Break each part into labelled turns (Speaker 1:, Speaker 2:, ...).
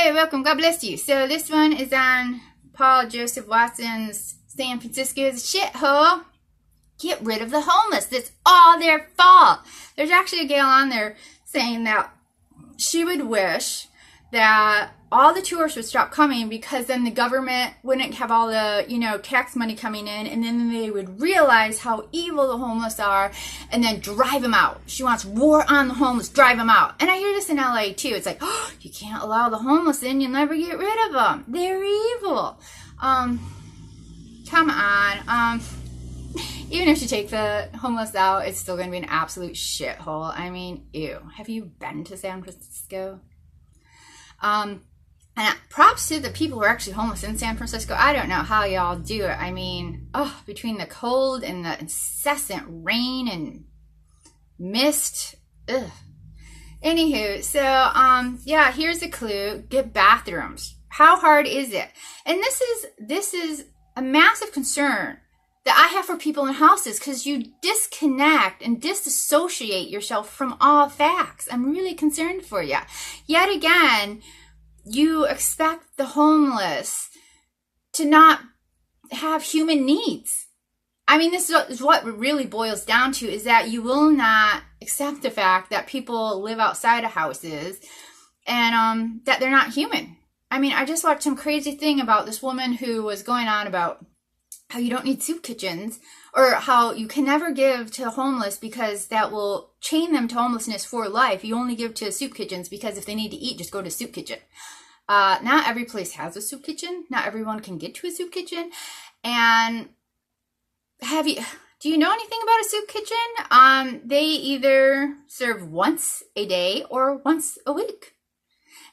Speaker 1: Hey, welcome. God bless you. So this one is on Paul Joseph Watson's San Francisco's shithole. Get rid of the homeless. That's all their fault. There's actually a gal on there saying that she would wish that all the tourists would stop coming because then the government wouldn't have all the, tax money coming in, and then they would realize how evil the homeless are and then drive them out. She wants war on the homeless, drive them out. And I hear this in LA too. It's like, oh, you can't allow the homeless in, you'll never get rid of them. They're evil. Come on. Even if you take the homeless out, it's still going to be an absolute shithole. I mean, ew. Have you been to San Francisco? And props to the people who are actually homeless in San Francisco. I don't know how y'all do it. I mean, between the cold and the incessant rain and mist. Ugh. Anywho, so, yeah, here's a clue. Get bathrooms. How hard is it? And this is a massive concern that I have for people in houses, because you disconnect and disassociate yourself from all facts. I'm really concerned for you. Yet again, you expect the homeless to not have human needs. I mean, this is what it really boils down to, is that you will not accept the fact that people live outside of houses and that they're not human. I mean, I just watched some crazy thing about this woman who was going on about how you don't need soup kitchens, or how you can never give to homeless because that will chain them to homelessness for life. You only give to soup kitchens because if they need to eat, just go to soup kitchen. Not every place has a soup kitchen. Not everyone can get to a soup kitchen. And do you know anything about a soup kitchen? They either serve once a day or once a week.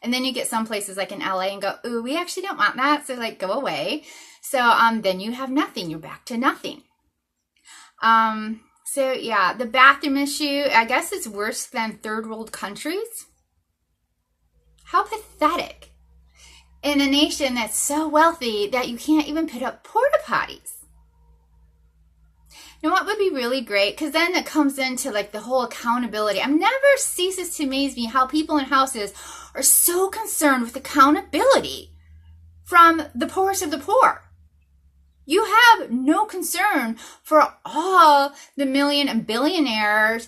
Speaker 1: And then you get some places like in LA and go, ooh, we actually don't want that. So like, go away. So then you have nothing. You're back to nothing. So yeah, the bathroom issue, I guess it's worse than third world countries. How pathetic. In a nation that's so wealthy that you can't even put up porta potties. You know what would be really great? Because then it comes into like the whole accountability. I've never ceases to amaze me how people in houses are so concerned with accountability from the poorest of the poor. You have no concern for all the million and billionaires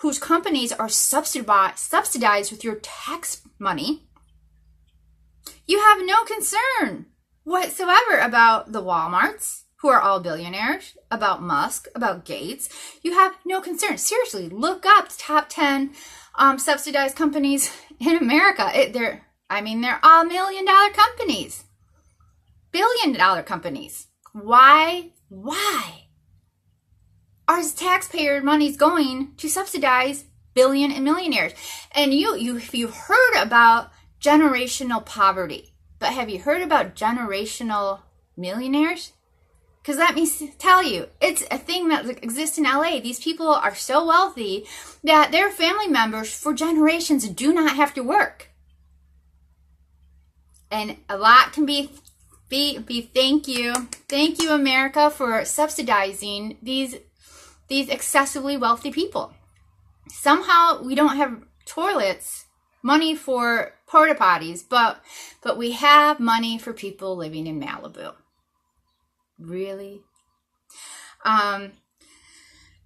Speaker 1: whose companies are subsidized with your tax money. You have no concern whatsoever about the Walmarts, who are all billionaires, about Musk, about Gates. You have no concern. Seriously, look up the top 10 subsidized companies in America. They're all $1 million companies. $1 billion companies. Why? Our taxpayer money's going to subsidize billion and millionaires. And you've heard about generational poverty, but have you heard about generational millionaires? Because let me tell you, it's a thing that exists in LA. These people are so wealthy that their family members for generations do not have to work. And a lot can be thank you America for subsidizing these excessively wealthy people. Somehow we don't have money for porta potties, but we have money for people living in Malibu. Really?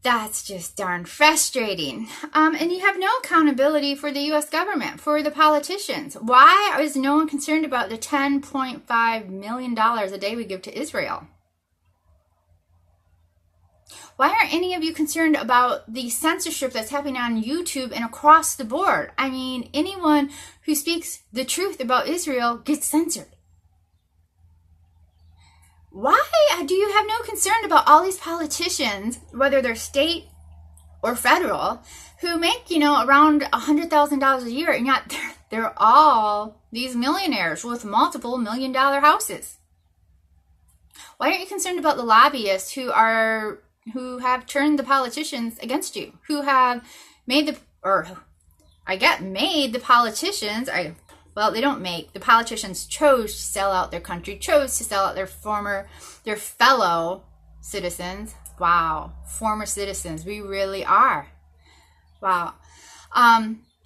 Speaker 1: That's just darn frustrating. And you have no accountability for the U.S. government, for the politicians. Why is no one concerned about the $10.5 million a day we give to Israel? Why aren't any of you concerned about the censorship that's happening on YouTube and across the board? I mean, anyone who speaks the truth about Israel gets censored. Why do you have no concern about all these politicians, whether they're state or federal, who make, around $100,000 a year, and yet they're all these millionaires with multiple $1 million houses? Why aren't you concerned about the lobbyists who have turned the politicians against you, who have made the politicians, they don't make. The politicians chose to sell out their country, chose to sell out their fellow citizens. Wow. Former citizens. We really are. Wow.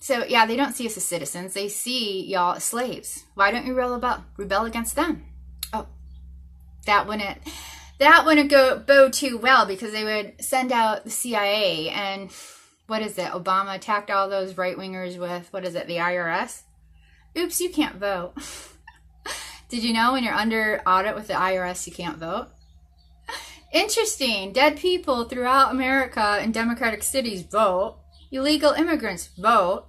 Speaker 1: So yeah, they don't see us as citizens. They see y'all as slaves. Why don't you rebel against them? Oh, that wouldn't go too well, because they would send out the CIA, and what is it? Obama attacked all those right-wingers with, what is it, the IRS? Oops, you can't vote. Did you know when you're under audit with the IRS, you can't vote? Interesting. Dead people throughout America in democratic cities vote. Illegal immigrants vote.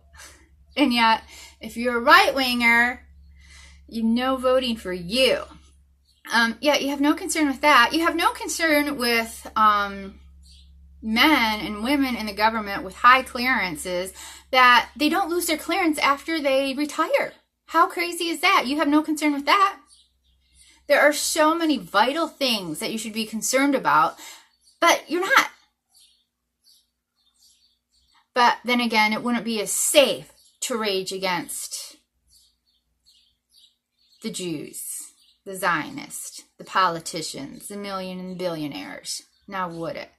Speaker 1: And yet, if you're a right-winger, you know voting for you. Yeah, you have no concern with that. You have no concern with men and women in the government with high clearances, that they don't lose their clearance after they retire. How crazy is that? You have no concern with that. There are so many vital things that you should be concerned about, but you're not. But then again, it wouldn't be as safe to rage against the Jews, the Zionists, the politicians, the million and billionaires. Now would it?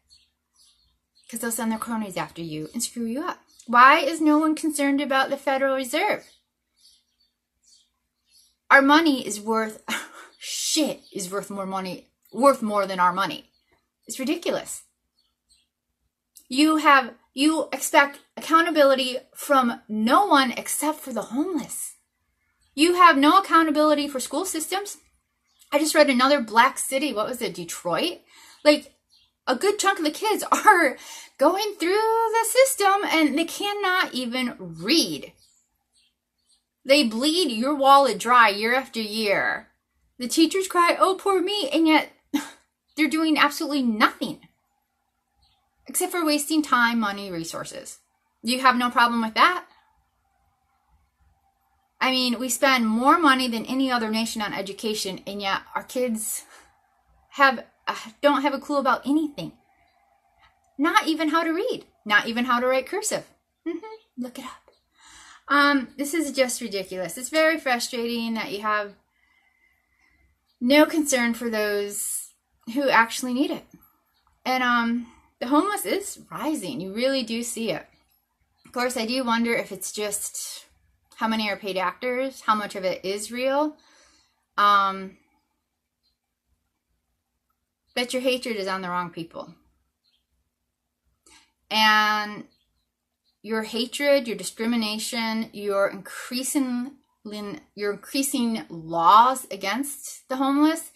Speaker 1: Because they'll send their cronies after you and screw you up. Why is no one concerned about the Federal Reserve? Our money is worth, shit is worth more than our money. It's ridiculous. You expect accountability from no one except for the homeless. You have no accountability for school systems. I just read another black city, what was it, Detroit? Like, a good chunk of the kids are going through the system and they cannot even read. They bleed your wallet dry year after year. The teachers cry, oh, poor me, and yet they're doing absolutely nothing except for wasting time, money, resources. You have no problem with that? I mean, we spend more money than any other nation on education, and yet our kids don't have a clue about anything. Not even how to read. Not even how to write cursive. Look it up. This is just ridiculous. It's very frustrating that you have no concern for those who actually need it. And the homeless is rising. You really do see it. Of course, I do wonder if it's just how many are paid actors, how much of it is real. But your hatred is on the wrong people. And your hatred, your discrimination, your increasing laws against the homeless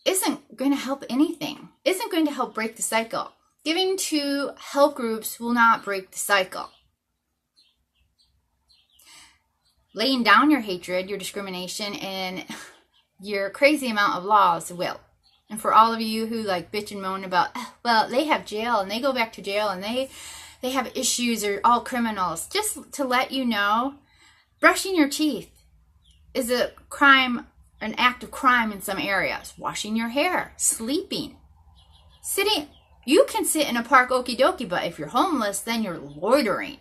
Speaker 1: isn't going to help anything. Isn't going to help break the cycle. Giving to help groups will not break the cycle. Laying down your hatred, your discrimination, and your crazy amount of laws will. And for all of you who like bitch and moan about, well, they have jail and they go back to jail and they have issues or all criminals, just to let you know, brushing your teeth is a crime, an act of crime in some areas. Washing your hair, sleeping, sitting. You can sit in a park, okie dokie, but if you're homeless, then you're loitering.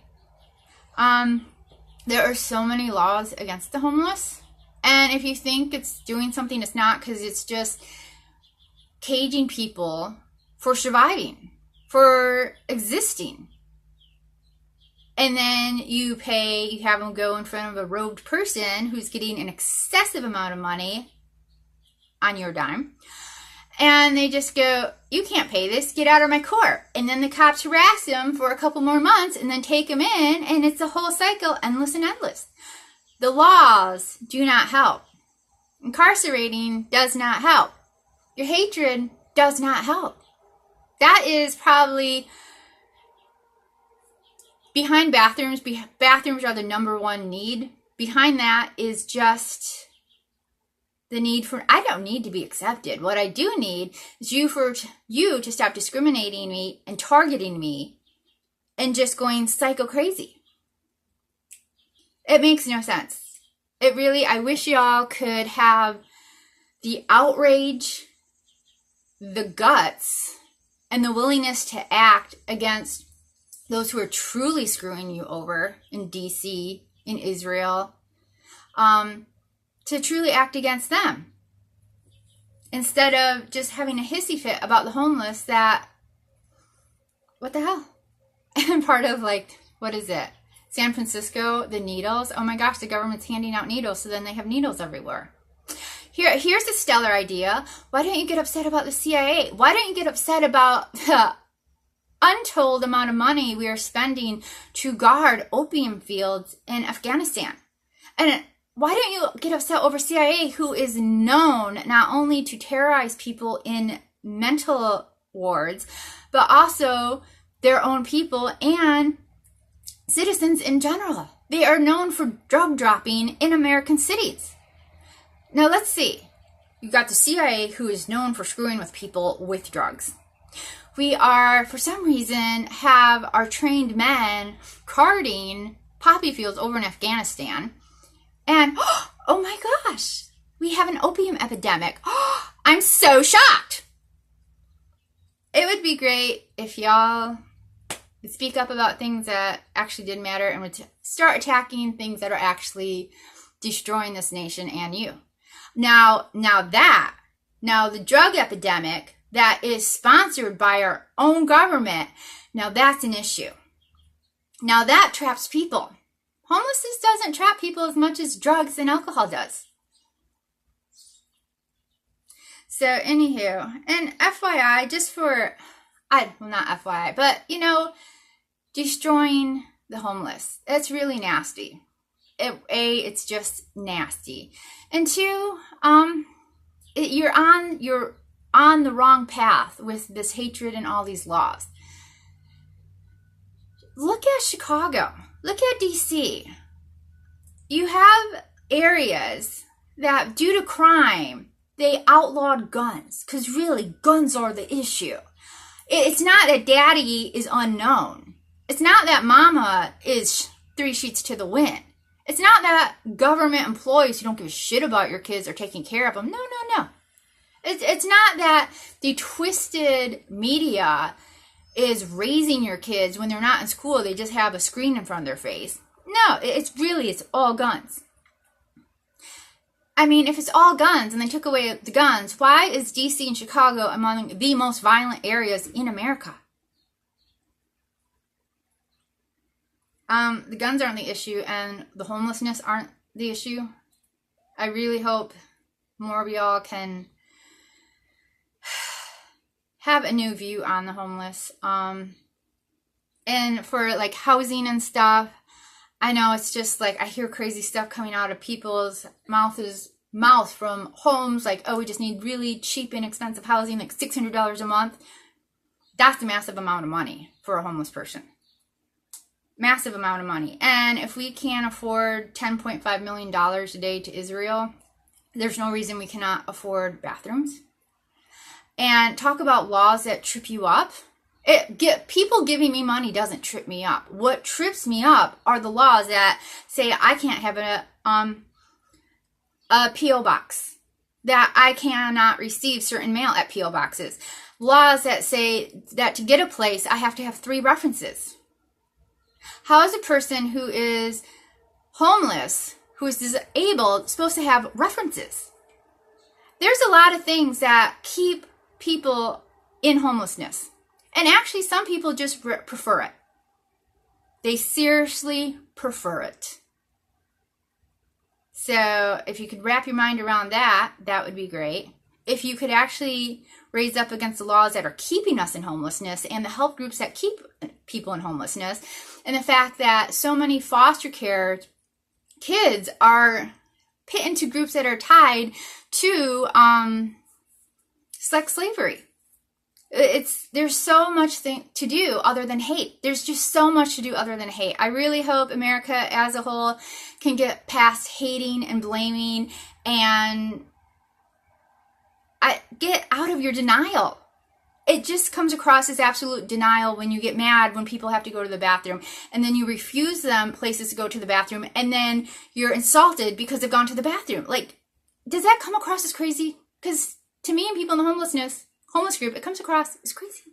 Speaker 1: There are so many laws against the homeless. And if you think it's doing something, it's not, because it's just caging people for surviving, for existing. And then you have them go in front of a robed person who's getting an excessive amount of money on your dime. And they just go, you can't pay this, get out of my court. And then the cops harass him for a couple more months and then take him in. And it's a whole cycle, endless and endless. The laws do not help. Incarcerating does not help. Your hatred does not help. That is probably behind bathrooms. Bathrooms are the number one need. Behind that is just the need for, I don't need to be accepted. What I do need is you to stop discriminating me and targeting me and just going psycho crazy. It makes no sense. It really, I wish y'all could have the outrage, the guts, and the willingness to act against those who are truly screwing you over in DC, in Israel, to truly act against them. Instead of just having a hissy fit about the homeless that, what the hell? And part of like, what is it? San Francisco, the needles. Oh my gosh, the government's handing out needles, so then they have needles everywhere. Here's a stellar idea. Why don't you get upset about the CIA? Why don't you get upset about the untold amount of money we are spending to guard opium fields in Afghanistan? And why don't you get upset over CIA, who is known not only to terrorize people in mental wards, but also their own people and citizens in general? They are known for drug dropping in American cities. Now let's see. You got the CIA, who is known for screwing with people with drugs. We are, for some reason, have our trained men carding poppy fields over in Afghanistan. And, oh my gosh, we have an opium epidemic. I'm so shocked. It would be great if y'all would speak up about things that actually did matter and would start attacking things that are actually destroying this nation and you. Now the drug epidemic that is sponsored by our own government, now that's an issue. Now that traps people. Homelessness doesn't trap people as much as drugs and alcohol does. So anywho, and FYI, just for, well, not FYI, but destroying the homeless, it's really nasty. It's just nasty. And two, you're on the wrong path with this hatred and all these laws. Look at Chicago. Look at DC. You have areas that, due to crime, they outlawed guns. Because really, guns are the issue. It's not that daddy is unknown. It's not that mama is 3 sheets to the wind. It's not that government employees who don't give a shit about your kids are taking care of them. No. It's not that the twisted media is raising your kids when they're not in school. They just have a screen in front of their face. No, it's all guns. I mean, if it's all guns and they took away the guns, why is DC and Chicago among the most violent areas in America? The guns aren't the issue, and the homelessness aren't the issue. I really hope more of y'all can have a new view on the homeless. And for like housing and stuff, I know it's just like I hear crazy stuff coming out of people's mouth from homes, like, oh, we just need really cheap, inexpensive housing, like $600 a month. That's a massive amount of money for a homeless person. Massive amount of money. And if we can't afford $10.5 million a day to Israel, there's no reason we cannot afford bathrooms. And talk about laws that trip you up. People giving me money doesn't trip me up. What trips me up are the laws that say I can't have a P.O. box, that I cannot receive certain mail at P.O. boxes. Laws that say that to get a place, I have to have 3 references. How is a person who is homeless, who is disabled, supposed to have references? There's a lot of things that keep people in homelessness. And actually, some people just prefer it. They seriously prefer it. So if you could wrap your mind around that, that would be great. If you could actually raise up against the laws that are keeping us in homelessness and the help groups that keep people in homelessness, and the fact that so many foster care kids are put into groups that are tied to sex slavery. There's so much to do other than hate. There's just so much to do other than hate. I really hope America as a whole can get past hating and blaming and get out of your denial. It just comes across as absolute denial when you get mad when people have to go to the bathroom, and then you refuse them places to go to the bathroom, and then you're insulted because they've gone to the bathroom. Like, does that come across as crazy? Because to me and people in the homeless group, it comes across as crazy.